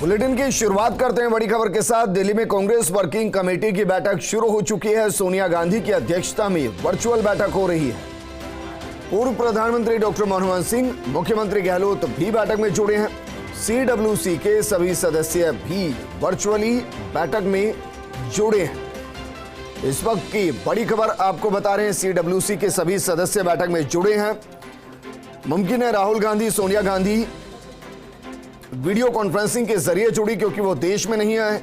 Bulletin की शुरुआत करते हैं बड़ी खबर के साथ। दिल्ली में कांग्रेस वर्किंग कमेटी की बैठक शुरू हो चुकी है। सोनिया गांधी की अध्यक्षता में वर्चुअल बैठक हो रही है। पूर्व प्रधानमंत्री डॉक्टर मनमोहन सिंह, मुख्यमंत्री गहलोत भी बैठक में जुड़े हैं। CWC के सभी सदस्य भी वर्चुअली बैठक में जुड़े हैं। इस वक्त की बड़ी खबर आपको बता रहे हैं, CWC के सभी सदस्य बैठक में जुड़े हैं। मुमकिन है राहुल गांधी, सोनिया गांधी वीडियो कॉन्फ्रेंसिंग के जरिए जुड़ी क्योंकि वो देश में नहीं आए।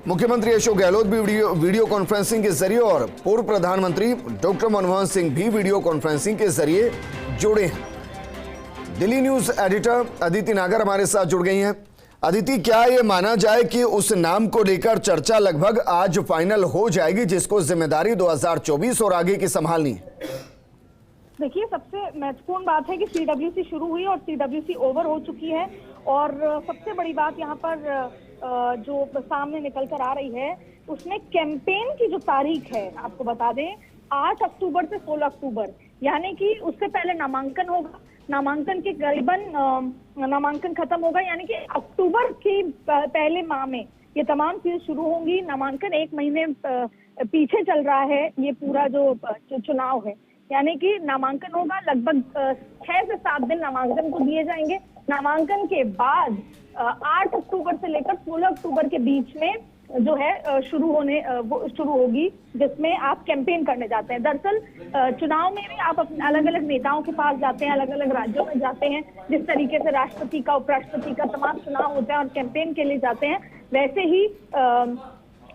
मुख्यमंत्री अशोक गहलोत भी वीडियो कॉन्फ्रेंसिंग के जरिए और पूर्व प्रधानमंत्री डॉक्टर मनमोहन सिंह भी वीडियो कॉन्फ्रेंसिंग के जरिए जुड़े हैं। दिल्ली न्यूज एडिटर अदिति नागर हमारे साथ जुड़ गई हैं। अदिति, क्या ये माना जाए कि उस नाम को लेकर चर्चा लगभग आज फाइनल हो जाएगी जिसको जिम्मेदारी 2024 और आगे की संभालनी है? देखिए, सबसे महत्वपूर्ण बात है कि CWC शुरू हुई और CWC ओवर हो चुकी है। और सबसे बड़ी बात यहाँ पर जो सामने निकल कर आ रही है उसमें कैंपेन की जो तारीख है, आपको बता दें 8 अक्टूबर से 16 अक्टूबर, यानी कि उससे पहले नामांकन होगा। नामांकन के करीबन नामांकन खत्म होगा, यानी कि अक्टूबर के पहले माह में ये तमाम चीजें शुरू होंगी। नामांकन 1 महीने पीछे चल रहा है ये पूरा जो चुनाव है, यानी कि नामांकन होगा लगभग 6 से 7 दिन नामांकन को दिए जाएंगे। नामांकन के बाद 8 अक्टूबर से लेकर 16 अक्टूबर के बीच में जो है शुरू होगी, जिसमें आप कैंपेन करने जाते हैं। दरअसल चुनाव में भी आप अपने अलग अलग नेताओं के पास जाते हैं, अलग अलग राज्यों में जाते हैं। जिस तरीके से राष्ट्रपति का, उपराष्ट्रपति का तमाम चुनाव होता है और कैंपेन के लिए जाते हैं, वैसे ही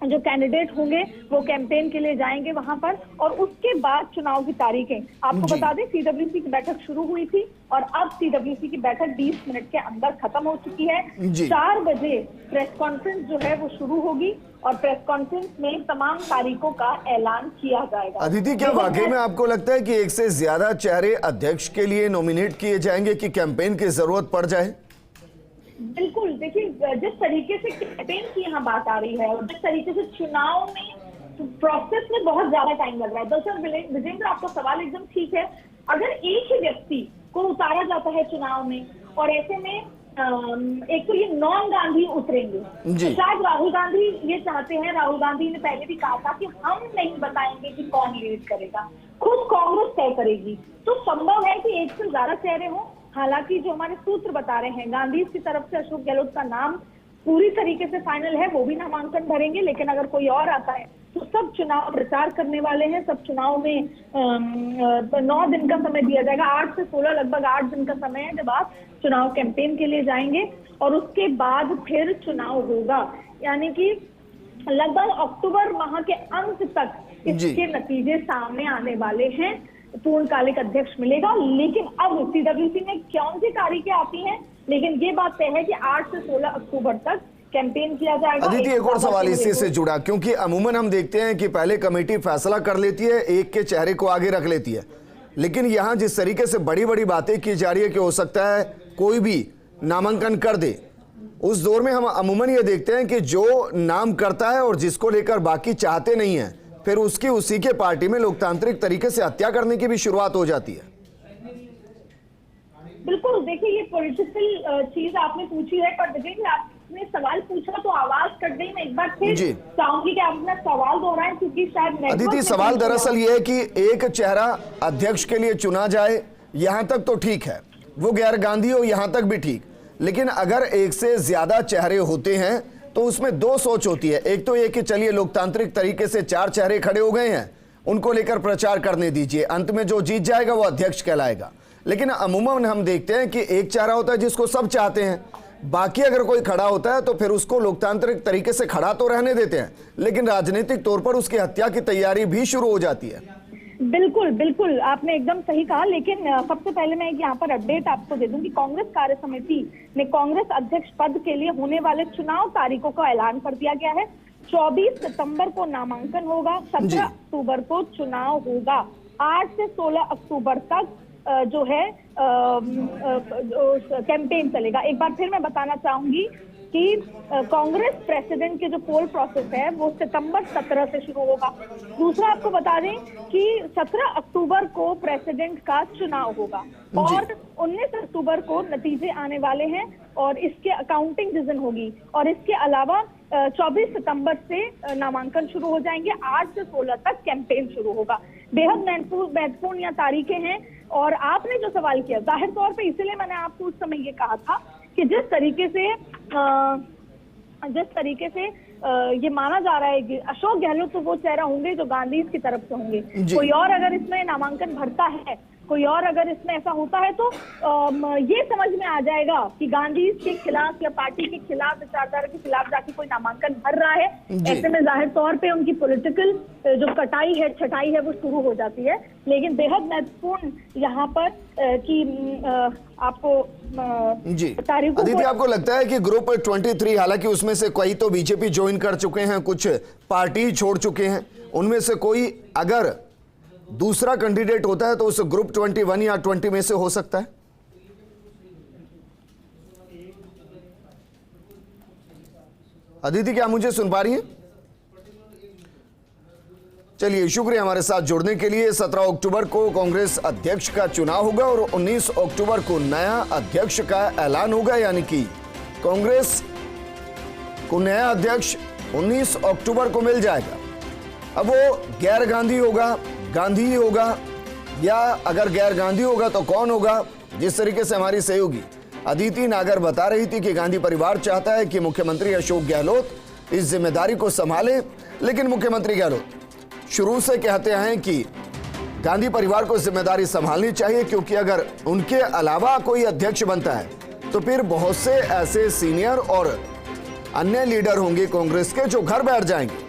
जो कैंडिडेट होंगे वो कैंपेन के लिए जाएंगे वहां पर। और उसके बाद चुनाव की तारीखें आपको बता दें, CWC की बैठक शुरू हुई थी और अब CWC की बैठक 20 मिनट के अंदर खत्म हो चुकी है। 4 बजे प्रेस कॉन्फ्रेंस जो है वो शुरू होगी और प्रेस कॉन्फ्रेंस में तमाम तारीखों का ऐलान किया जाएगा। अदिति, क्या वाकई में आपको लगता है कि एक से ज्यादा चेहरे अध्यक्ष के लिए नॉमिनेट किए जाएंगे कि कैंपेन की जरूरत पड़ जाए? बिल्कुल, देखिए जिस तरीके से कैंपेन की यहाँ बात आ रही है और जिस तरीके से चुनाव में प्रोसेस में बहुत ज्यादा टाइम लग रहा है। दरअसल विजेंद्र, आपका सवाल एकदम ठीक है। अगर एक ही व्यक्ति को उतारा जाता है चुनाव में और ऐसे में एक तो ये नॉन गांधी उतरेंगे, शायद राहुल गांधी ये चाहते हैं। राहुल गांधी ने पहले भी कहा था कि हम नहीं बताएंगे कि कौन लीड करेगा, खुद कांग्रेस तय करेगी। तो संभव है कि एक से ज्यादा चेहरे हों। हालांकि जो हमारे सूत्र बता रहे हैं, गांधी की तरफ से अशोक गहलोत का नाम पूरी तरीके से फाइनल है, वो भी नामांकन भरेंगे। लेकिन अगर कोई और आता है तो सब चुनाव प्रचार करने वाले हैं। सब चुनाव में 9 दिन का समय दिया जाएगा, 8 से 16, लगभग 8 दिन का समय है जब आप चुनाव कैंपेन के लिए जाएंगे। और उसके बाद फिर चुनाव होगा, यानी कि लगभग अक्टूबर माह के अंत तक इसके नतीजे सामने आने वाले हैं। पूर्णकालिक अध्यक्ष मिलेगा। लेकिन अब CWC में कौन सी तारीखें आती हैं, लेकिन ये बात तय है कि 8 से 16 अक्टूबर तक कैंपेन किया जाएगा। अदिति, एक और सवाल इसी से जुड़ा, क्योंकि अमूमन हम देखते हैं कि पहले कमेटी फैसला कर लेती है, एक के चेहरे को आगे रख लेती है, लेकिन यहाँ जिस तरीके से बड़ी बड़ी बातें की जा रही है कि हो सकता है कोई भी नामांकन कर दे, उस दौर में हम अमूमन ये देखते हैं कि जो नाम करता है और जिसको लेकर बाकी चाहते नहीं है, फिर उसकी उसी के पार्टी में लोकतांत्रिक तरीके से हत्या करने की भी शुरुआत हो जाती है। बिल्कुल, देखिए ये पॉलिटिकल चीज आपने पूछी है, पर देखिए आपने सवाल पूछा तो आवाज कट गई। मैं एक बार फिर चाहूंगी कि आप अपना सवाल दोहराएं, क्योंकि शायद अदिति, सवाल दरअसल ये है कि एक चेहरा अध्यक्ष के लिए चुना जाए, यहां तक तो ठीक है, वो गैर गांधी हो यहां तक भी ठीक, लेकिन अगर एक से ज्यादा चेहरे होते हैं तो उसमें 2 सोच होती है। एक तो ये कि चलिए लोकतांत्रिक तरीके से 4 चेहरे खड़े हो गए हैं, उनको लेकर प्रचार करने दीजिए, अंत में जो जीत जाएगा वो अध्यक्ष कहलाएगा। लेकिन अमूमन हम देखते हैं कि एक चेहरा होता है जिसको सब चाहते हैं, बाकी अगर कोई खड़ा होता है तो फिर उसको लोकतांत्रिक तरीके से खड़ा तो रहने देते हैं, लेकिन राजनीतिक तौर पर उसकी हत्या की तैयारी भी शुरू हो जाती है। बिल्कुल बिल्कुल, आपने एकदम सही कहा। लेकिन सबसे पहले मैं यहाँ पर अपडेट आपको दे दूं कि कांग्रेस कार्य समिति ने कांग्रेस अध्यक्ष पद के लिए होने वाले चुनाव तारीखों का ऐलान कर दिया गया है। 24 सितंबर को नामांकन होगा, 17 अक्टूबर को चुनाव होगा, 8 से 16 अक्टूबर तक जो है कैंपेन चलेगा। एक बार फिर मैं बताना चाहूंगी कि कांग्रेस प्रेसिडेंट के जो पोल प्रोसेस है वो सितंबर 17 से शुरू होगा। दूसरा आपको बता दें कि 17 अक्टूबर को प्रेसिडेंट का चुनाव होगा और 19 अक्टूबर को नतीजे आने वाले हैं और इसके अकाउंटिंग जिस दिन होगी। और इसके अलावा 24 सितंबर से नामांकन शुरू हो जाएंगे। 8 से 16 तक कैंपेन शुरू होगा। बेहद महत्वपूर्ण यह तारीखें हैं। और आपने जो सवाल किया, जाहिर तौर पे इसलिए मैंने आपको उस समय ये कहा था कि जिस तरीके से ये माना जा रहा है कि अशोक गहलोत तो वो चेहरा होंगे जो गांधी की तरफ से होंगे। कोई और अगर इसमें नामांकन भरता है, कोई और अगर इसमें ऐसा होता है तो ये समझ में आ जाएगा कि गांधी के खिलाफ या पार्टी के खिलाफ, विचारधारा के खिलाफ जाके कोई नामांकन भर रहा है। ऐसे में जाहिर तौर पे उनकी पॉलिटिकल जो छटाई है वो शुरू हो जाती है। लेकिन बेहद महत्वपूर्ण यहाँ पर कि आपको तारीखों अदिति, आपको लगता है कि ग्रुप 23, हालांकि उसमें से कई तो बीजेपी ज्वाइन कर चुके हैं, कुछ पार्टी छोड़ चुके हैं, उनमें से कोई अगर दूसरा कैंडिडेट होता है तो उस ग्रुप 21 या 20 में से हो सकता है? अदिति, क्या मुझे सुन पा रही हैं? चलिए, शुक्रिया हमारे साथ जुड़ने के लिए। 17 अक्टूबर को कांग्रेस अध्यक्ष का चुनाव होगा और 19 अक्टूबर को नया अध्यक्ष का ऐलान होगा, यानी कि कांग्रेस को नया अध्यक्ष 19 अक्टूबर को मिल जाएगा। अब वो गैर गांधी होगा, गांधी होगा, या अगर गैर गांधी होगा तो कौन होगा? जिस तरीके से हमारी सहयोगी अदिति नागर बता रही थी कि गांधी परिवार चाहता है कि मुख्यमंत्री अशोक गहलोत इस जिम्मेदारी को संभाले, लेकिन मुख्यमंत्री गहलोत शुरू से कहते हैं कि गांधी परिवार को जिम्मेदारी संभालनी चाहिए, क्योंकि अगर उनके अलावा कोई अध्यक्ष बनता है तो फिर बहुत से ऐसे सीनियर और अन्य लीडर होंगे कांग्रेस के जो घर बैठ जाएंगे।